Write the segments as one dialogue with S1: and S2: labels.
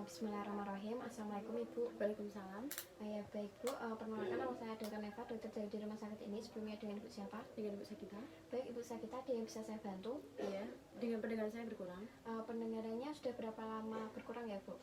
S1: Bismillahirrahmanirrahim. Assalamualaikum Ibu.
S2: Waalaikumsalam.
S1: Ya baik Bu, perkenalkan nama saya Dr. Neva, dokter dari di rumah sakit ini. Sebelumnya dengan Ibu siapa?
S2: Dengan Ibu Sakita.
S1: Baik Ibu Sakita, ada yang bisa saya bantu?
S2: Iya, dengan pendengaran saya berkurang.
S1: Pendengarannya sudah berapa lama berkurang ya Bu?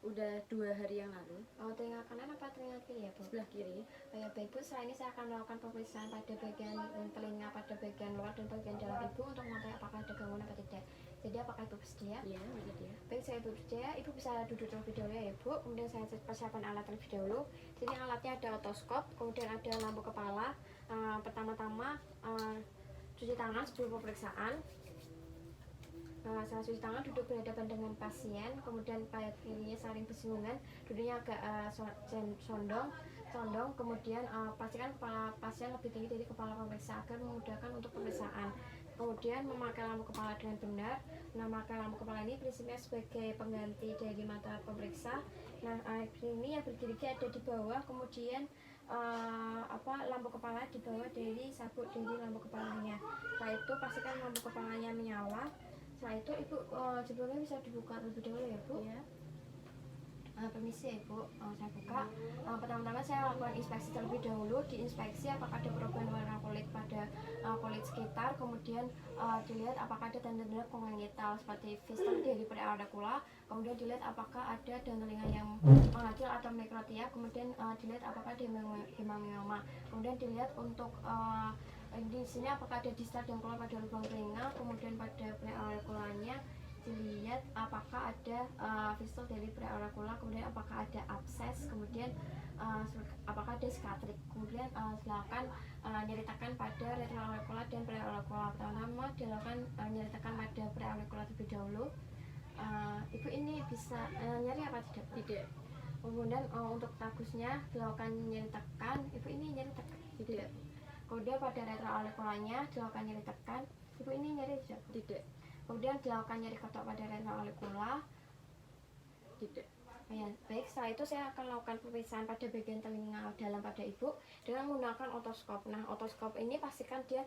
S2: Udah 2 hari yang lalu.
S1: Telinga kanan apa telinga kiri ya Bu?
S2: Sebelah kiri.
S1: Ya baik Bu, setelah ini saya akan melakukan pemeriksaan pada bagian telinga, pada bagian luar dan bagian dalam Ibu untuk mengetahui apakah ada gangguan apa tidak. Jadi apakah Ibu bersedia?
S2: Iya, bersedia.
S1: Baik, saya Ibu bersedia. Ibu bisa duduk terlebih dahulu ya Ibu. Kemudian saya persiapkan alat terlebih dahulu. Sini alatnya ada otoskop, kemudian ada lampu kepala. Pertama-tama cuci tangan sebelum pemeriksaan. Saya cuci tangan, duduk berhadapan dengan pasien, kemudian pada kirinya saling bersinggungan, duduknya agak condong, kemudian pastikan kepala pasien lebih tinggi dari kepala pemeriksa agar memudahkan untuk pemeriksaan. Kemudian memakai lampu kepala dengan benar. Nah, memakai lampu kepala ini prinsipnya sebagai pengganti dari mata pemeriksa. Nah, ini yang berdiri ada di bawah, kemudian lampu kepala di bawah dari sabuk dari lampu kepalanya. Setelah itu pastikan lampu kepalanya menyala. Setelah itu Ibu judulnya bisa dibuka terlebih dahulu ya Bu.
S2: Iya.
S1: Permisi ya Ibu, saya buka. Pertama-tama saya lakukan inspeksi terlebih dahulu. Diinspeksi apakah ada perubahan warna kulit pada kulit sekitar. Kemudian dilihat apakah ada tanda-tanda kongenital seperti fistula dari preauricular. Kemudian dilihat apakah ada dan telinga yang mengecil atau mikrotia. Kemudian dilihat apakah ada hemangioma. Kemudian dilihat untuk di sini apakah ada distal yang keluar pada lubang telinga. Kemudian pada preauricularnya dilihat apakah ada fistula dari preauricular, kemudian apakah ada abses, kemudian apakah ada skatrik. Kemudian silakan nyeritakan pada retroauricular dan preauricular. Pertama dilakukan nyeritakan pada preauricular terlebih dahulu. Ibu ini bisa nyeri apa tidak?
S2: Tidak.
S1: Kemudian untuk tagusnya dilakukan nyeritakan. Ibu ini nyeri
S2: Tidak.
S1: Kemudian pada retroauricularnya dilakukan nyeritakan. Ibu ini nyeri tidak?
S2: Tidak.
S1: Kemudian dilakukan nyeri kotak pada retroauricular.
S2: Tidak.
S1: Ya, baik, setelah itu saya akan lakukan pemeriksaan pada bagian telinga dalam pada Ibu dengan menggunakan otoskop. Nah, otoskop ini pastikan dia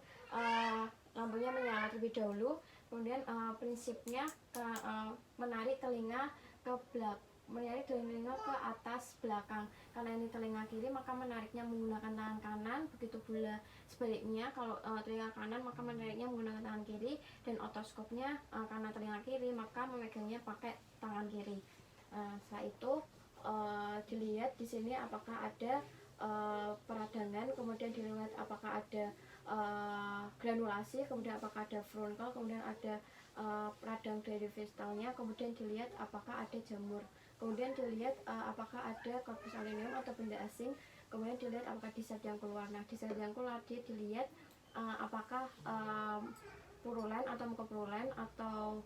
S1: lampunya menyala terlebih dahulu. Kemudian prinsipnya menarik telinga ke belakang, menarik telinga ke atas belakang. Karena ini telinga kiri, maka menariknya menggunakan tangan kanan. Begitu pula sebaliknya, kalau telinga kanan maka menariknya menggunakan tangan kiri, dan otoskopnya karena telinga kiri maka memegangnya pakai tangan kiri. Setelah itu dilihat di sini apakah ada peradangan, kemudian dilihat apakah ada granulasi, kemudian apakah ada furunkel, kemudian ada peradang dari fistalnya, kemudian dilihat apakah ada jamur, kemudian dilihat apakah ada corpus aluminium atau benda asing, kemudian dilihat apakah disat yang keluar. Nah, disat yang keluar dilihat apakah purulen atau mukopurulen atau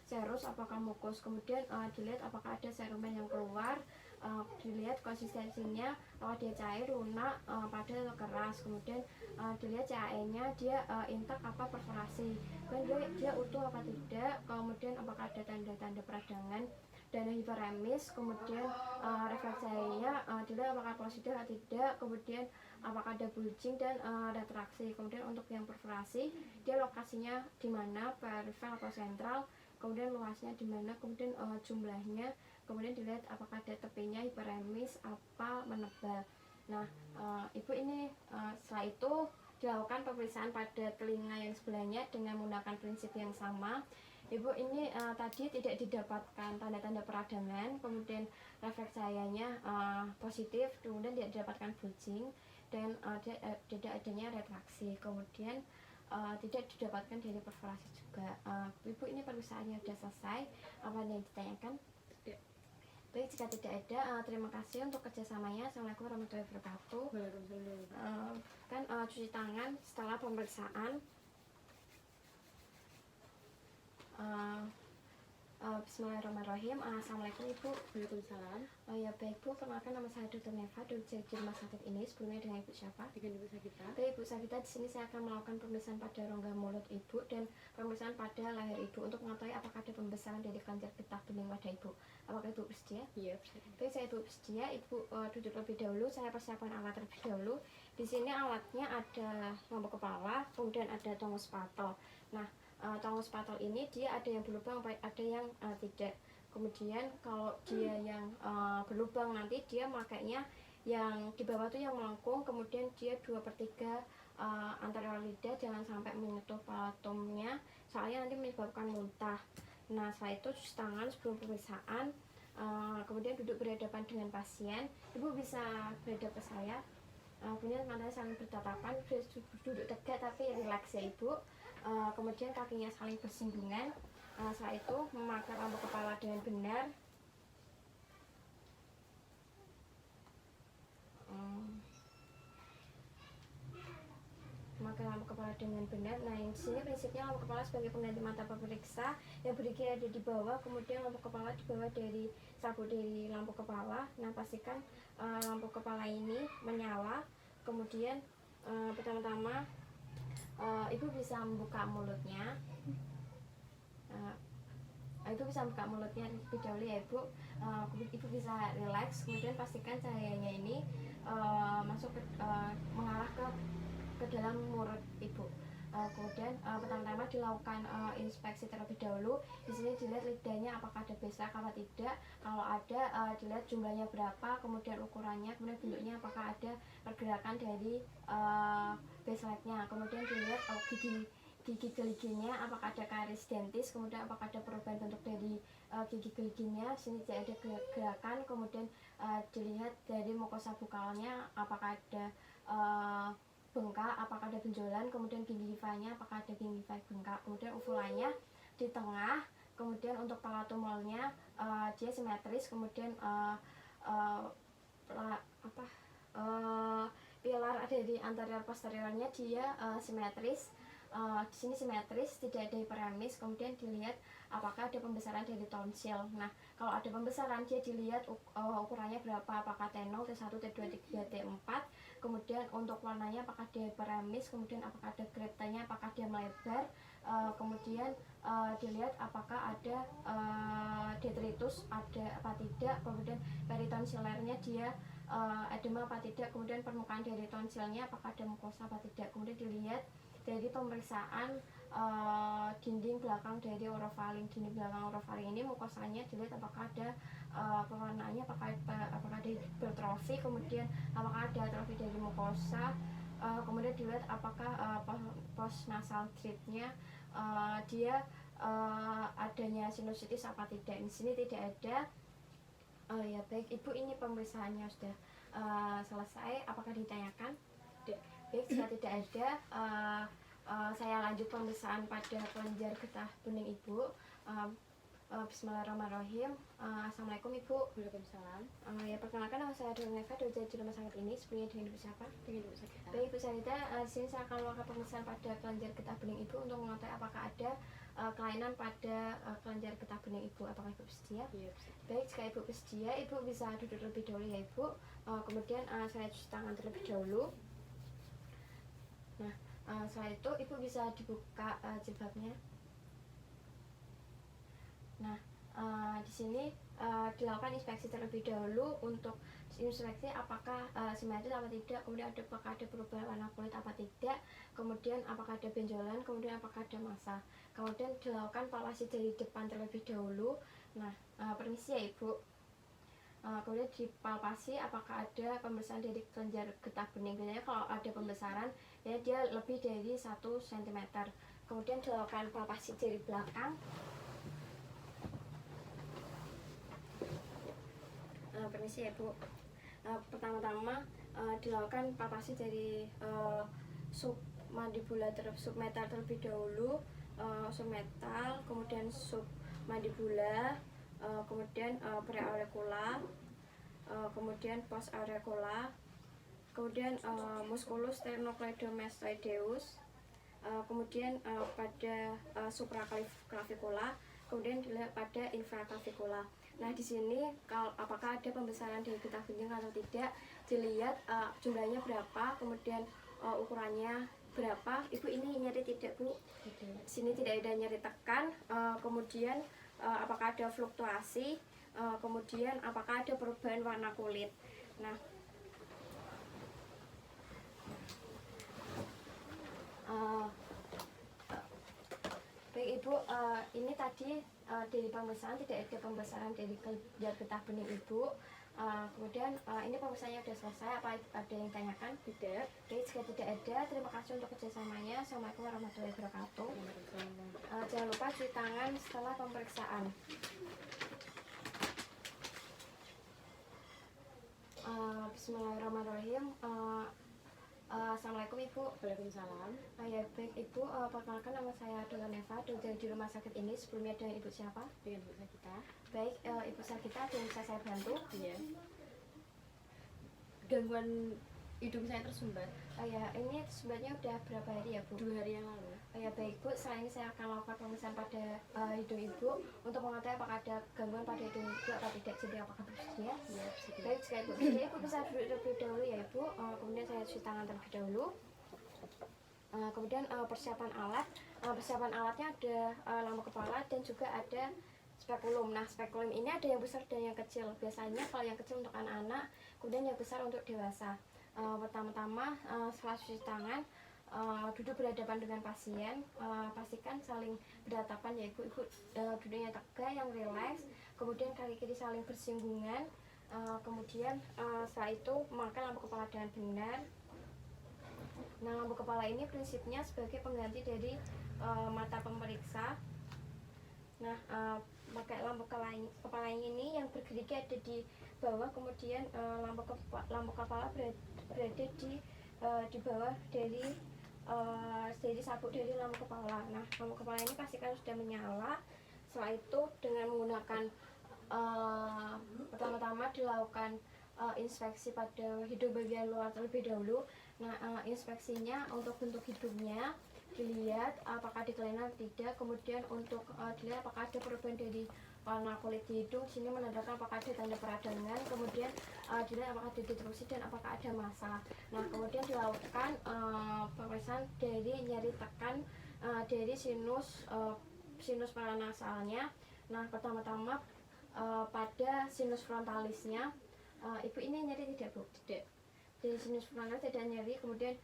S1: serus apakah mukus. Kemudian dilihat apakah ada serumen yang keluar, dilihat konsistensinya apakah dia cair, lunak, padat atau keras. Kemudian dilihat CAE-nya dia intak apa perforasi, kemudian dia utuh apa tidak. Kemudian apakah ada tanda-tanda peradangan dan hiperemis. Kemudian refleks cahayanya dilihat apakah positif atau tidak. Kemudian apakah ada bulging dan retraksi. Kemudian untuk yang perforasi dia lokasinya di mana, peripheral atau sentral, kemudian luasnya di mana, kemudian jumlahnya, kemudian dilihat apakah ada tepinya hiperemis apa menebal. Nah, Ibu ini setelah itu dilakukan pemeriksaan pada telinga yang sebelahnya dengan menggunakan prinsip yang sama. Ibu ini tadi tidak didapatkan tanda-tanda peradangan, kemudian refleks cahayanya positif, kemudian tidak didapatkan bulging dan tidak adanya retraksi, kemudian tidak didapatkan dari perforasi juga. Ibu ini pemeriksaannya sudah selesai. Apa yang ditanyakan?
S2: Tidak.
S1: Baik, jika tidak ada, terima kasih untuk kerjasamanya. Assalamualaikum warahmatullahi wabarakatuh.
S2: Waalaikumsalam.
S1: Cuci tangan setelah pemeriksaan. Bismillahirrahmanirrahim. Assalamualaikum Ibu.
S2: Waalaikumsalam.
S1: Ya baik Bu, perkenalkan nama saya Dr. Neva, dokter di rumah sakit ini. Sebelumnya dengan Ibu siapa?
S2: Dengan Ibu Sakita.
S1: Baik Ibu Sakita, di sini saya akan melakukan pemeriksaan pada rongga mulut Ibu dan pemeriksaan pada leher Ibu untuk mengetahui apakah ada pembesaran dari kelenjar getah bening pada Ibu. Apakah Ibu bersedia?
S2: Iya, bersedia.
S1: Baik, saya Ibu bersedia. Ibu duduk lebih dahulu. Saya persiapkan alat terlebih dahulu. Di sini alatnya ada lampu kepala, kemudian ada tongus spatel. Nah, tongus spatel ini dia ada yang berlubang, ada yang tidak. Kemudian kalau dia yang berlubang, nanti dia makainya yang di bawah tuh yang melengkung, kemudian dia 2/3 anterior lidah, jangan sampai menyentuh palatumnya, soalnya nanti menyebabkan muntah. Nah, setelah itu cuci tangan sebelum pemeriksaan. Kemudian duduk berhadapan dengan pasien. Ibu bisa berhadap ke saya. Kemudian matanya saling bertatapan, duduk tegak tapi rileks ya Ibu. Kemudian kakinya saling bersinggungan. Setelah itu memakai lampu kepala dengan benar. Memakai lampu kepala dengan benar. Nah, di sini prinsipnya lampu kepala sebagai pengganti mata pemeriksa, yang beriki ada di bawah, kemudian lampu kepala di bawah dari sabuk dari lampu kepala. Nah, pastikan lampu kepala ini menyala. Kemudian pertama-tama ibu bisa membuka mulutnya. Ibu bisa buka mulutnya terlebih dahulu ya Ibu. Ibu bisa relax, kemudian pastikan cahayanya ini masuk mengarah ke dalam mulut Ibu. Kemudian pertama-tama dilakukan inspeksi terlebih dahulu. Di sini dilihat lidahnya apakah ada besak apa tidak. Kalau ada, dilihat jumlahnya berapa, kemudian ukurannya, kemudian bentuknya apakah ada pergerakan dari besleknya. Kemudian dilihat gigi geliginya apakah ada karies dentis, kemudian apakah ada perubahan bentuk dari gigi geliginya. Sini tidak ada gerakan. Kemudian dilihat dari mukosa bukalnya apakah ada bengkak, apakah ada benjolan, kemudian gingivanya apakah ada gingiva bengkak, kemudian uvulanya di tengah. Kemudian untuk palatumolnya dia simetris, kemudian pilar ada di anterior posteriornya dia simetris. Di sini simetris, tidak ada hiperemis. Kemudian dilihat apakah ada pembesaran dari tonsil. Nah, kalau ada pembesaran dia dilihat ukurannya berapa, apakah T0, T1, T2, T3, T4. Kemudian untuk warnanya apakah dia hiperemis, kemudian apakah ada greptanya, apakah dia melebar. Kemudian dilihat apakah ada detritus, ada apa tidak. Kemudian peritonsilernya dia edema apa tidak. Kemudian permukaan dari tonsilnya apakah ada mukosa apa tidak. Kemudian dilihat dari pemeriksaan dinding belakang dari orofaring. Dinding belakang orofaring ini mukosanya dilihat apakah ada pewarnaannya, apakah ada hipertrofi, kemudian apakah ada atrofi dari mukosa. Kemudian dilihat apakah post nasal dripnya dia adanya sinusitis apa tidak. Di sini tidak ada. Ya baik Ibu, ini pemeriksaannya sudah selesai. Apakah ditanyakan? Baik, jika tidak ada, saya lanjut pemeriksaan pada kelenjar getah bening Ibu. Bismillahirrahmanirrahim. Assalamualaikum Ibu.
S2: Waalaikumsalam.
S1: Ya, perkenalkan nama saya Neva, dosen di rumah sakit ini. Sebelumnya dengan Ibu siapa?
S2: Dengan Ibu Sarita.
S1: Baik Ibu Sarita, di sini saya akan melakukan pemeriksaan pada kelenjar getah bening Ibu untuk mengetahui apakah ada kelainan pada kelenjar getah bening Ibu. Apakah Ibu bersedia?
S2: Iya.
S1: Baik, jika Ibu bersedia, Ibu bisa duduk terlebih dahulu ya Ibu. Kemudian saya cuci tangan terlebih dahulu. Nah, setelah itu Ibu bisa dibuka jilbabnya. Nah, di sini dilakukan inspeksi terlebih dahulu untuk inspeksi apakah simetris apa tidak, kemudian apakah ada perubahan warna kulit apa tidak, kemudian apakah ada benjolan, kemudian apakah ada massa. Kemudian dilakukan palpasi dari depan terlebih dahulu. Nah, permisi ya Ibu. Kemudian dipalpasi apakah ada pembesaran dari kelenjar getah bening. Biasanya kalau ada pembesaran ya dia lebih dari 1 cm. Kemudian dilakukan palpasi dari belakang. Permisi ya Bu. Pertama-tama dilakukan palpasi dari submandibula submetal terlebih dahulu, submetal, kemudian submandibula, kemudian preauricula, kemudian post-auricula, kemudian musculus sternocleidomastoideus, kemudian pada supraclavicula, kemudian dilihat pada infraclavicula. Nah, di sini kalau apakah ada pembesaran dari getah bening atau tidak, dilihat jumlahnya berapa, kemudian ukurannya berapa. Ibu ini nyeri tidak Bu? Di sini tidak ada nyeri tekan. Kemudian apakah ada fluktuasi, kemudian apakah ada perubahan warna kulit. Nah, baik Ibu, ini tadi dari pemeriksaan tidak ada pembesaran dari kelenjar getah bening ibu. Kemudian ini pemeriksaannya sudah selesai. Apa ada yang tanyakan?
S2: Tidak.
S1: Oke, jika tidak ada, terima kasih untuk kerjasamanya. Assalamualaikum warahmatullahi wabarakatuh. Jangan lupa cuci tangan setelah pemeriksaan. Bismillahirrahmanirrahim. Assalamualaikum Ibu.
S2: Waalaikumsalam.
S1: Ya baik Ibu, perkenalkan nama saya Dr. Neva, dokter di rumah sakit ini. Sebelumnya dengan Ibu siapa?
S2: Dengan Bu Sagita.
S1: Baik, Ibu Sagita, ada yang bisa saya bantu?
S2: Iya. Gangguan hidung saya tersumbat
S1: Ya, ini sebenarnya udah berapa hari ya Bu?
S2: 2 hari yang lalu.
S1: Ya baik Bu, setelah ini saya akan lakukan pemeriksaan pada hidung Ibu untuk mengetahui apakah ada gangguan pada hidung Ibu atau tidak. Jadi apakah bersedia?
S2: Iya, bersedia.
S1: Baik, sekali Ibu bersedia, Ibu bisa duduk terlebih dahulu ya Ibu. Kemudian saya cuci tangan terlebih dahulu. Kemudian persiapan alat. Persiapan alatnya ada lampu kepala dan juga ada spekulum. Nah, spekulum ini ada yang besar dan yang kecil. Biasanya kalau yang kecil untuk anak-anak, kemudian yang besar untuk dewasa. Pertama-tama setelah cuci tangan, duduk berhadapan dengan pasien, pastikan saling berhadapan ya Ibu. Duduknya tegak, yang rileks, kemudian kaki kiri saling bersinggungan, kemudian setelah itu memakai lampu kepala dengan benar. Nah, lampu kepala ini prinsipnya sebagai pengganti dari mata pemeriksa. Nah, pakai lampu kepala ini yang bergerigi ada di bawah, kemudian lampu kepala berada di bawah dari sabuk dari lampu kepala. Nah, lampu kepala ini pastikan sudah menyala. Setelah itu dengan menggunakan pertama-tama dilakukan inspeksi pada hidung bagian luar terlebih dahulu. Nah, inspeksinya untuk bentuk hidungnya dilihat apakah ada kelainan atau tidak, kemudian untuk dilihat apakah ada perubahan dari warna kulit di hidung. Sini menandakan apakah ada tanda peradangan, kemudian dilihat apakah ada detruksi dan apakah ada massa. Nah, kemudian dilakukan pemeriksaan dari nyeri tekan dari sinus paranasalnya. Nah, pertama-tama pada sinus frontalisnya. Ibu ini nyeri tidak Bu?
S2: Tidak.
S1: Dari sinus frontalis tidak nyeri, kemudian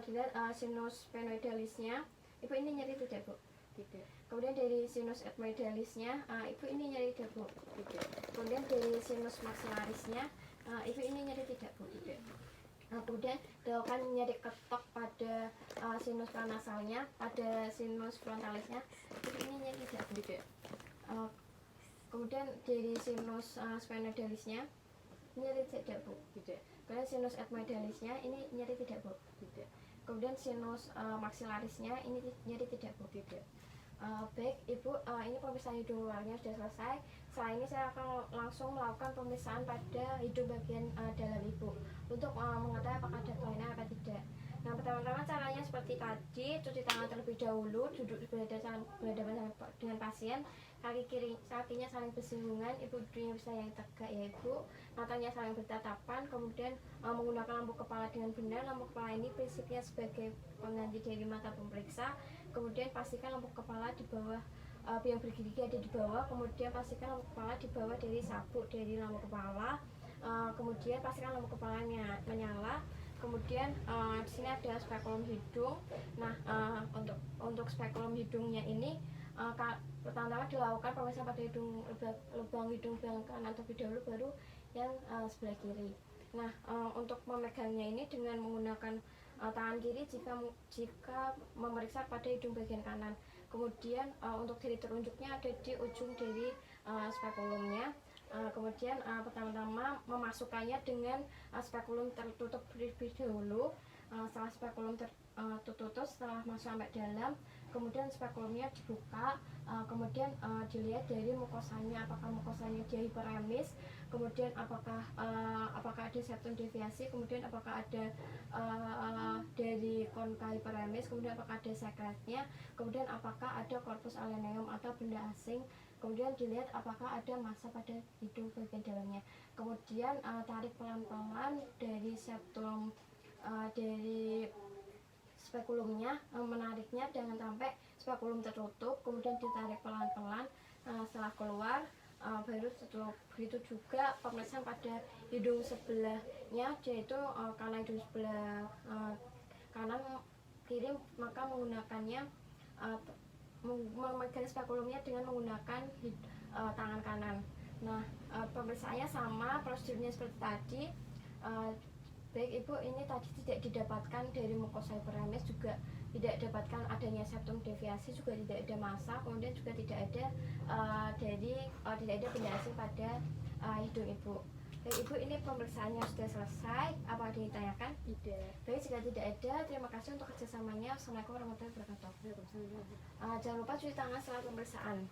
S1: dilihat sinus sphenoidalisnya. Ibu ini nyeri tidak Bu?
S2: Tidak.
S1: Kemudian dari sinus ethmoidalisnya, Ibu ini nyeri tidak Bu?
S2: Tidak.
S1: Kemudian dari sinus maxillarisnya, Ibu ini nyeri tidak Bu?
S2: Tidak.
S1: Kemudian dilakukan nyeri ketok pada sinus paranasalnya, pada sinus frontalisnya. Ibu ini nyeri tidak Bu?
S2: Tidak.
S1: Kemudian dari sinus sphenoidalisnya nyeri tidak Bu?
S2: Tidak.
S1: Kemudian sinus ethmoidalisnya ini nyeri tidak Bu?
S2: Tidak.
S1: Kemudian sinus maxillarisnya ini nyeri tidak Bu?
S2: Tidak.
S1: Baik Ibu, ini pemeriksaan hidung luarnya sudah selesai. Setelah ini saya akan langsung melakukan pemeriksaan pada hidung bagian dalam Ibu untuk mengetahui apakah ada kelainan atau tidak. Nah, pertama-tama caranya seperti tadi, cuci tangan terlebih dahulu, duduk berhadapan dengan pasien, kakinya saling bersinggungan, Ibu duduknya bisa yang tegak ya Ibu, matanya saling bertatapan, kemudian menggunakan lampu kepala dengan benar. Lampu kepala ini prinsipnya sebagai pengganti dari mata pemeriksa. Kemudian pastikan lampu kepala di bawah, yang bergerigi ada di bawah, kemudian pastikan lampu kepala di bawah dari sabuk dari lampu kepala. Kemudian pastikan lampu kepalanya menyala. Kemudian di sini ada spekulum hidung. Nah, untuk spekulum hidungnya ini pertama-tama dilakukan pemeriksaan pada lubang hidung belakang kanan terlebih dahulu, baru yang sebelah kiri. Nah, untuk memegangnya ini dengan menggunakan tangan kiri jika memeriksa pada hidung bagian kanan. Kemudian untuk jari telunjuknya ada di ujung dari spekulumnya. Kemudian pertama-tama memasukkannya dengan spekulum tertutup terlebih dahulu. Setelah spekulum tertutup, setelah masuk sampai dalam, kemudian spekulumnya dibuka, kemudian dilihat dari mukosanya, apakah mukosanya dia hiperemis, kemudian apakah ada septum deviasi, kemudian apakah ada dari konka hiperemis, kemudian apakah ada sekretnya, kemudian apakah ada korpus aleneum atau benda asing, kemudian dilihat apakah ada massa pada hidung bagian dalamnya. Kemudian tarik pelan-pelan dari septum dari spekulumnya, menariknya jangan sampai spekulum tertutup, kemudian ditarik pelan-pelan. Setelah keluar, baru setelah begitu juga pemeriksaan pada hidung sebelahnya, yaitu karena hidung sebelah kanan kiri, maka menggunakannya memegang spekulumnya dengan menggunakan tangan kanan. Nah, pemeriksaannya sama, prosedurnya seperti tadi. Baik Ibu, ini tadi tidak didapatkan dari mukosa hiperamis, juga tidak didapatkan adanya septum deviasi, juga tidak ada massa, kemudian juga tidak ada tidak ada benda asing pada hidung Ibu. Baik Ibu, ini pemeriksaannya sudah selesai. Apa ada yang ditanyakan?
S2: Tidak.
S1: Baik, jika tidak ada, terima kasih untuk kerjasamanya. Assalamualaikum warahmatullahi wabarakatuh. Jangan lupa cuci tangan setelah pemeriksaan.